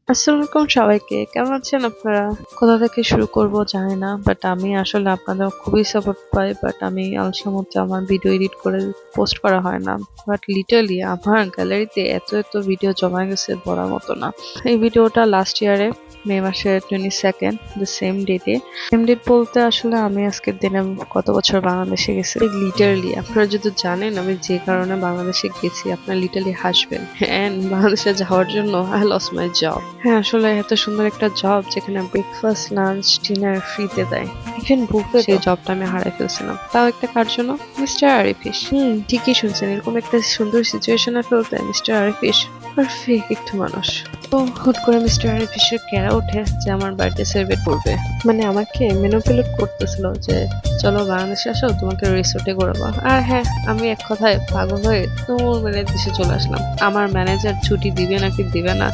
আসসালামু আলাইকুম সবাইকে। কেমন আছেন আপনারা? কোথা থেকে শুরু করব জানি না। বাট আমি আসলে আপনাদের খুবই সাপোর্ট পাই। বাট আমি আলসামতে আমার ভিডিও এডিট করে পোস্ট করা হয় না। বাট লিটারালি আমার গ্যালারিতে এত ভিডিও জমা গেছে বলার মতো না। এই ভিডিওটা লাস্ট ইয়ারে মে মাসের 22nd দ্য সেম ডেটে। সেম ডেট বলতে আসলে আমি আজকের দিনে কত বছর বাংলাদেশে গেছি। লিটারালি আপনারা যদি জানেন আমি যে কারণে বাংলাদেশে গেছি আপনারা লিটারালি হাসবেন। অ্যান্ড বাংলাদেশে যাওয়ার জন্য আই লস্ট মাই জব। হ্যাঁ, আসলে এত সুন্দর একটা জব যেখানে ব্রেকফাস্ট, লাঞ্চ, ডিনার ফ্রিতে দেয়। ইভেন বুফে সেই জবটা আমি হারাই ফেলছিলাম। তাও একটা কার জন্য? মিস্টার আরিফিস। ঠিকই শুনছেন। এরকম একটা সুন্দর সিচুয়েশনে ফেলতে মিস্টার আরিফিস পারফেক্ট একটু মানুষ। তো হুট করে মিস্টার আরিফিসের ক্যারা ওঠে যে আমার বার্থডে সেলিব্রেট করবে। মানে আমাকে ম্যানিপুলেট করতেছিল যে চলো বাংলাদেশে আসো, তোমাকে রিসোর্টে ঘোরাবো। আর হ্যাঁ, আমি এক কথায় পাগল হয়ে দৌড় মেরে দেশে চলে আসলাম। আমার ম্যানেজার ছুটি দিবে নাকি দিবে না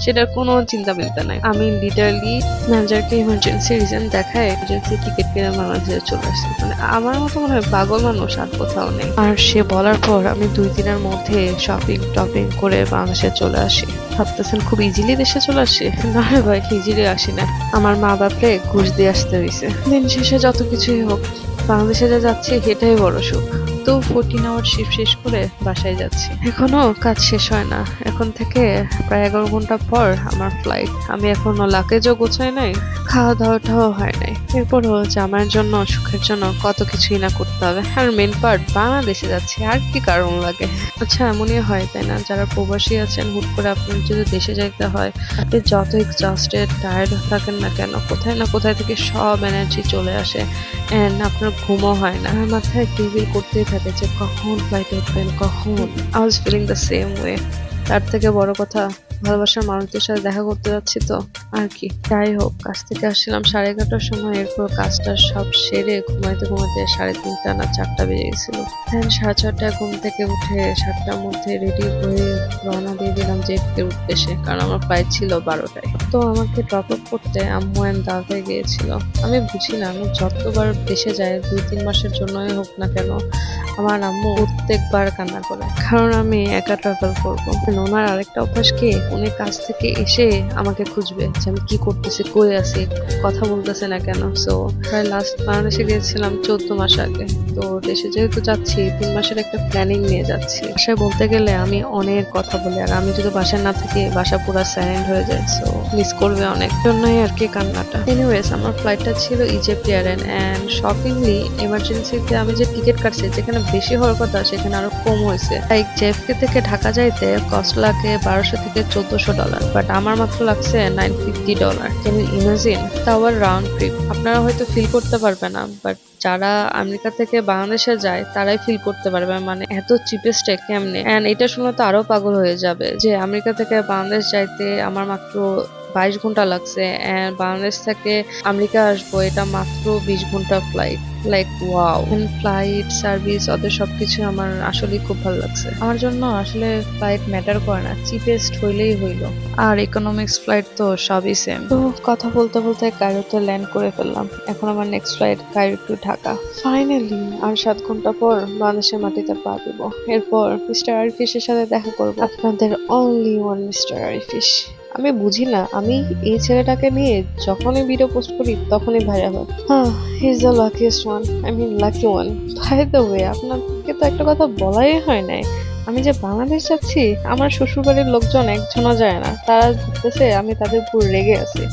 সেটার কোনো চিন্তা মিলতে নাই। আমি লিটারালি ম্যানেজারকে ইমার্জেন্সি রিজন দেখায় এমার্জেন্সি টিকিট কিনে বাংলাদেশে চলে আসছি। মানে আমার মতো মনে হয় পাগল মানুষ আর কোথাও নেই। আর সে বলার পর আমি 2 দিনের মধ্যে শপিং টপিং করে বাংলাদেশে চলে আসি। ভাবতেছেন খুব ইজিলি দেশে চলে আসি? না রে ভাই, ইজিলি আসি না। আমার মা বাপরে ঘুষ দিয়ে আসতে হয়েছে। দিন শেষে যত কিছুই হোক বাংলাদেশে যা যাচ্ছে এটাই বড় সুখ। তো 14 আওয়ার শিফট শেষ করে বাসায় যাচ্ছি। এখনো কাজ শেষ হয় না। এখন থেকে প্রায় 11 ঘন্টা পর আমার ফ্লাইট। আমি এখনো লাগেজও গোছাই নাই, খাওয়া দাওয়াটাও হয় নাই। এরপরও জামাইয়ের জন্য সুখের জন্য কত কিছুই না করতে হবে। আর মেন পার্ট বাংলাদেশে যাচ্ছি, আর কি কারণ লাগে? আচ্ছা, এমনই হয় তাই না? যারা প্রবাসী আছেন হুট করে আপনার যদি দেশে যাইতে হয়, আপনি যত এক্সস্টেড টায়ার্ড থাকেন না কেন, কোথায় না কোথায় থেকে সব এনার্জি চলে আসে এন্ড আপনার ঘুমও হয় না। আমার মাথায় কিলবিল করতেই থাকে যে কখন ফ্লাইট উঠবেন, কখন। I was filling the same way. তার থেকে বড় কথা ভালোবাসার মানুষদের সাথে দেখা করতে যাচ্ছি তো আর কি। যাই হোক, কাজ থেকে আসছিলাম 11:30টার সময়। এরপর কাজটা সব সেরে ঘুমাইতে 3:30 না 4টা বেজে গেছিল। 6:30টায় ঘুম থেকে উঠে 7টার মধ্যে রেডি হয়ে রওনা দিয়ে দিলাম জেটের উদ্দেশ্যে, কারণ আমার ফ্লাইট ছিল 12টায়। তো আমাকে ড্রপ আপ করতে আম্মু এন্ড দাদাই গিয়েছিল। আমি বুঝি না, আমি যতবার দেশে যাই 2-3 মাসের জন্যই হোক না কেন আমার আম্মু প্রত্যেকবার কান্না করে, কারণ আমি একা ট্রাভেল করবো। ওনার আরেকটা অভ্যাস কি, উনি কাজ থেকে এসে আমাকে খুঁজবে যে আমি কি করতেছি, কই আছি, কথা বলতেছে না কেন। সো প্রায় লাস্ট বাংলাদেশে গিয়েছিলাম 14 মাস আগে। তো দেশে যেহেতু যাচ্ছি 3 মাসের একটা প্ল্যানিং নিয়ে যাচ্ছি। বাসায় বলতে গেলে আমি অনেক কথা বলি, আর আমি যদি বাসায় না থাকি বাসা পুরো সাইলেন্ট হয়ে যায়। সো মিস করবে অনেক, জন্যই আর কি কান্নাটা। এনিওয়েজ, আমার ফ্লাইটটা ছিল ইজিপ্ট এয়ারলাইন অ্যান্ড শকিংলি এমার্জেন্সিতে আমি যে টিকিট কাটছি যেখানে বেশি হওয়ার কথা সেখানে আরো কম হয়েছে। লাইক জেএফকে থেকে ঢাকা যাইতে কস্ট লাগে $1200 থেকে $1400, বাট আমার মাত্র লাগছে $950। Can you imagine? তাও আবার রাউন্ড ট্রিপ। আপনারা হয়তো ফিল করতে পারবে না, বাট যারা আমেরিকা থেকে বাংলাদেশে যায় তারাই ফিল করতে পারবে মানে এত চিপেস্টে কেমনে। এন্ড এটা শুনলে তো আরো পাগল হয়ে যাবে যে আমেরিকা থেকে বাংলাদেশ যাইতে আমার মাত্র 22 ঘন্টা লাগছে, এন্ড বাংলাদেশ থেকে আমেরিকা আসবো এটা মাত্র 20 ঘন্টা flight. Like wow. Flight service ওদের সবকিছু আমার আসলে খুব ভালো লাগছে। আমার জন্য আসলে ফ্লাইট ম্যাটার করে না, চিপেস্ট হইলেই হইলো। আর ইকোনমিক্স ফ্লাইট তো সবই সেম। তো কথা বলতে বলতে কায়রোতে ল্যান্ড করে ফেললাম। এখন আমার next flight Cairo to Dhaka. Finally আর 7 ঘন্টা পর বাংলাদেশের মাটিতে পা দেব। এরপর মিস্টার আরিফিসের সাথে দেখা করবো, আপনাদের অনলি ওয়ান মিস্টার আরিফিস। আমি বুঝি না, আমি এই ছেলেটাকে নিয়ে যখনই ভিডিও পোস্ট করি তখনই ভাইরাল হয়। হ্যাঁ, he is the luckiest one, I mean lucky one. By the way, আপনাকে তো একটা কথা বলাই হয় নাই, আমি যে বাংলাদেশ যাচ্ছি আমার শ্বশুরবাড়ির লোকজন একজনও যায় না। তারা ভাবতেছে আমি তাদের উপর রেগে আছি।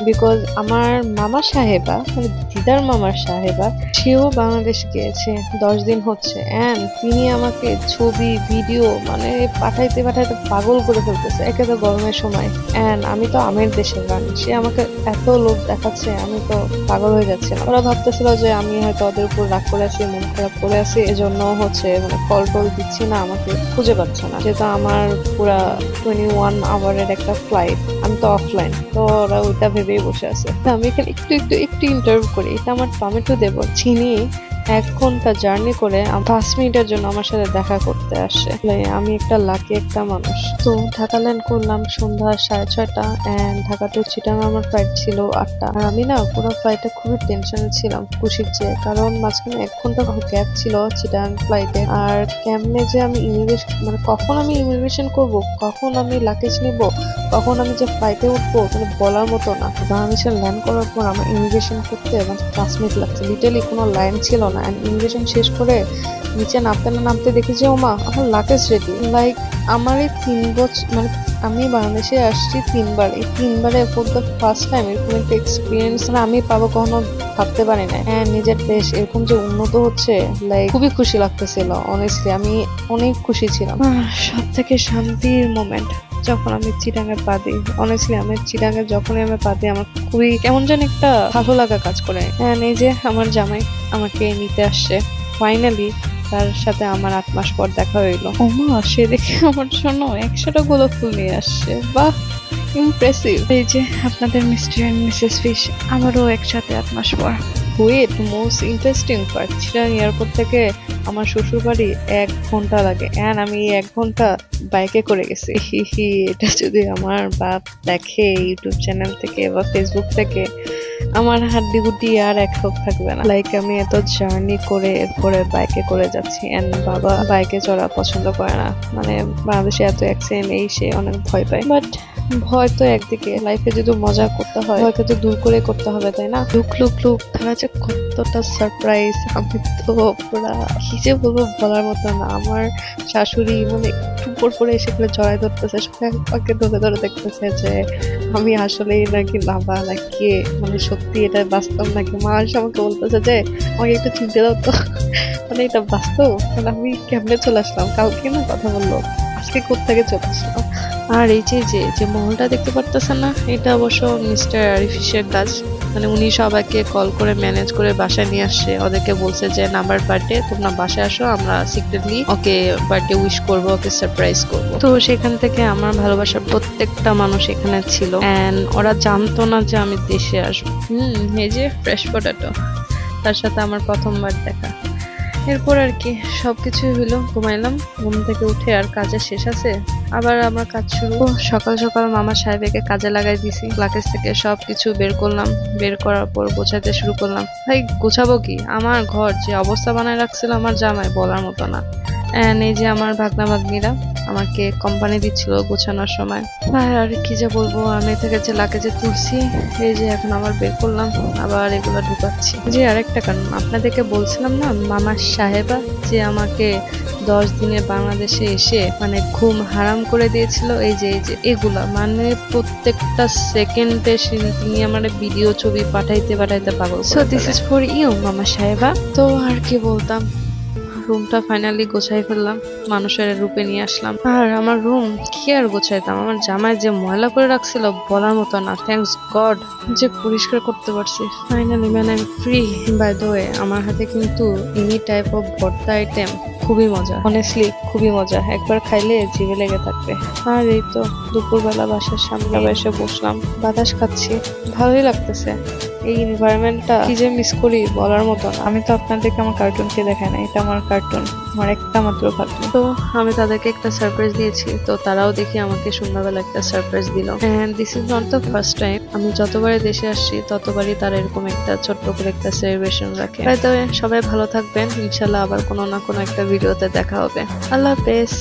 বিকজ আমার মামা সাহেবা, মানে দিদার মামার সাহেবা, সেও বাংলাদেশ গিয়েছে 10 দিন হচ্ছে। অ্যান্ড তিনি আমাকে ছবি ভিডিও মানে পাঠাইতে পাঠাইতে পাগল করে ফেলতেছে, একে তো গরমের সময়। অ্যান্ড আমি তো আমের দেশের রানী, সে আমাকে এত লোভ দেখাচ্ছে, আমি তো পাগল হয়ে যাচ্ছিলাম। ওরা ভাবতেছিল যে আমি হয়তো ওদের উপর রাগ করে আছি, মন খারাপ করে আছি, এজন্য হচ্ছে মানে কল টল দিচ্ছি না, আমাকে খুঁজে পাচ্ছে না। যেহেতু আমার পুরা 21 আওয়ারের একটা ফ্লাইট, আমি তো অফলাইন, তো ওরা ওইটা ভেবেই বসে আছে। আমি এখানে একটু ইন্টারভিউ করি। এটা আমার টমেটো দেব চিনি 1 ঘন্টা জার্নি করে 5 মিনিটের জন্য আমার সাথে দেখা করতে আসে। আমি একটা লাকি একটা মানুষ। তো ঢাকা ল্যান্ড করলাম সন্ধ্যা 6:30 এন্ড ঢাকা টু চিটাং আমার ফ্লাইট ছিল 8টা। আর আমি না পুরো ফ্লাইটে খুবই টেনশনে ছিলাম, খুশির চেয়ে, কারণ মাঝখানে 1 ঘন্টা গ্যাপ ছিল চিটাং ফ্লাইটে। আর কেমনে যে আমি ইমিগ্রেশন মানে কখন আমি ইমিগ্রেশন করব, কখন আমি লাগেজ নিব, কখন আমি যে ফ্লাইটে উঠবো মানে বলার মতো না। বাংলাদেশে ল্যান্ড করার পর আমার ইমিগ্রেশন করতে মানে 5 মিনিট লাগছে, লিটারলি কোনো লাইন ছিল না। অ্যান্ড ইমিগ্রেশন শেষ করে নিচে নামতে না নামতে দেখি যে ওমা আমার লাগেজ রেডি। লাইক আমার এই 3 বছর মানে আমি বাংলাদেশে আসছি 3 বার, এই 3বারে ফর দ্য ফার্স্ট টাইম এরকম একটা এক্সপিরিয়েন্স মানে আমি পাবো কখনো ভাবতে পারি না। হ্যাঁ, নিজের দেশ এরকম যে উন্নত হচ্ছে লাইক খুবই খুশি লাগতেছিল। অনেস্টলি আমি অনেক খুশি ছিলাম। সব থেকে শান্তির মোমেন্ট যখন আমি চিটাঙে পা দিই। অনেস্টলি আমি চিটাঙে যখনই আমি পা দিই আমার খুবই কেমন যেন একটা ভালো লাগা কাজ করে। হ্যাঁ, এই যে আমার জামাই আমাকে নিতে আসছে ফাইনালি, তার সাথে আমার 8 মাস পর দেখা হইলো। ওমা, সে দেখে আমার জন্য 100টা গোলাপ ফুল নিয়ে আসছে। বাহ, ইমপ্রেসিভ। এই যে আপনাদের মিস্টার এন্ড মিসেস ফিশ আমারও একসাথে 8 মাস পর। Wait, most interesting part, Chittagong airport থেকে আমার শ্বশুর বাড়ি 1 ঘন্টা লাগে, এন্ড আমি 1 ঘন্টা বাইকে করে গেছি। এটা যদি আমার বাপ দেখে ইউটিউব চ্যানেল থেকে বা ফেসবুক থেকে, আমার হাড্ডি গুড্ডি আর এক হোক থাকবে না। লাইক আমি এত জার্নি করে এরপরে বাইকে করে যাচ্ছি, এন্ড বাবা বাইকে চড়া পছন্দ করে না। মানে বাংলাদেশে এত অ্যাক্সিডেন্ট এই সে অনেক ভয় পায়। বাট ভয় তো একদিকে, লাইফে যদি মজা করতে হয় ভয়কে তো দূর করে করতে হবে, তাই না? লুক তারা যে কতটা সারপ্রাইজ, আমি তো পুরা কি যে বলবো বলার মতো না। আমার শাশুড়ি মানে একটু পরে এসে করে জড়াই ধরতেছে, সবাই আমাকে ধরে ধরে দেখতেছে যে আমি আসলেই নাকি লাভা নাকি মানে সত্যি এটা বাস্তব নাকি। মা এসে আমাকে বলতেছে যে আমাকে একটু চিনতে দাও তো, মানে এটা বাস্তব, মানে আমি কেমনে চলে আসলাম, কাউকে না কথা বললো আজকে কোত্থেকে চলে আসলাম। আর এই যে মহলটা দেখতে পারতেছেন না, এটা অবশ্য মিস্টার আরিফিসের কাজ। মানে উনি সবাইকে কল করে ম্যানেজ করে বাসায় নিয়ে আসছে, ওদেরকে বলছে যে নাম্বার বার্থডে তোমরা বাসায় আসো, আমরা সিক্রেটলি ওকে বার্থডে উইশ করবো, ওকে সারপ্রাইজ করবো। তো সেখান থেকে আমার ভালোবাসার প্রত্যেকটা মানুষ এখানে ছিল, এন্ড ওরা জানতো না যে আমি দেশে আসবো। এই যে ফ্রেশ পটেটো, তার সাথে আমার প্রথমবার দেখা। এরপর আর কি সবকিছুই হইলো, ঘুমাইলাম, ঘুম থেকে উঠে আর কাজে শেষ আছে, আবার আমার কাজ শুরু। সকাল সকাল মামা সাহেবকে কাজে লাগাই দিছি, লাগেজ থেকে সবকিছু বের করলাম, বের করার পর গোছাতে শুরু করলাম। ভাই গোছাবো কি, আমার ঘর যে অবস্থা বানায় রাখছিল আমার জামাই বলার মতো না। এন্ড এই যে আমার ভাগনা ভাগ্নিরা আমাকে কোম্পানি দিচ্ছিল গোছানোর সময়। আর কি যে বলবো, আমি থেকে যে লাগেজে তুলছি, এই যে এখন আবার বের করলাম, আবার এগুলো ঢুকাচ্ছি। যে আরেকটা কারণ আপনাদেরকে বলছিলাম না, মামা সাহেবা যে আমাকে 10 দিনে বাংলাদেশে এসে মানে ঘুম হারাম করে দিয়েছিল। এই যে এগুলা মানে প্রত্যেকটা সেকেন্ডে তিনি আমার ভিডিও ছবি পাঠাইতে পাগল। So this is for you mama saheba. তো আর কি বলতাম, রুমটা ফাইনালি গোছাই ফেললাম, মানুষের রূপে নিয়ে আসলাম। আর আমার রুম কি আর গোছাইতাম, আমার জামাই যে ময়লা করে রাখছিল বলার মতো না। থ্যাঙ্কস গড যে পরিষ্কার করতে পারছি ফাইনালি, মানে I am free. By the way, আমার হাতে কিন্তু any type of bharta item খুবই মজা, অনেস্টলি খুবই মজা, একবার খাইলে জিভে লেগে থাকবে। আর এই তো দুপুরবেলা বাসার সামনে এসে বসলাম, বাতাস খাচ্ছি, ভালোই লাগতেছে। এই এনভায়রনমেন্টটা কি যে মিস করি বলার মতো না। আমি তো আপনাদেরকে আমার কার্টুনকে দেখাই না, এটা আমার কার্টুন, আমার একটা মাত্র কার্টুন। তো আমি তাদেরকে একটা সারপ্রাইজ দিয়েছি, তো তারাও দেখি আমাকে সন্ধ্যাবেলা একটা সারপ্রাইজ দিল। And this is not the first time, আমি যতবারই দেশে আসছি ততবারই তারা এরকম একটা ছোট্ট করে একটা সেলিব্রেশন রাখে। তবে সবাই ভালো থাকবেন, ইনশাল্লাহ আবার কোনো না কোনো একটা ভিডিওতে দেখা হবে। আল্লাহ হাফেজ।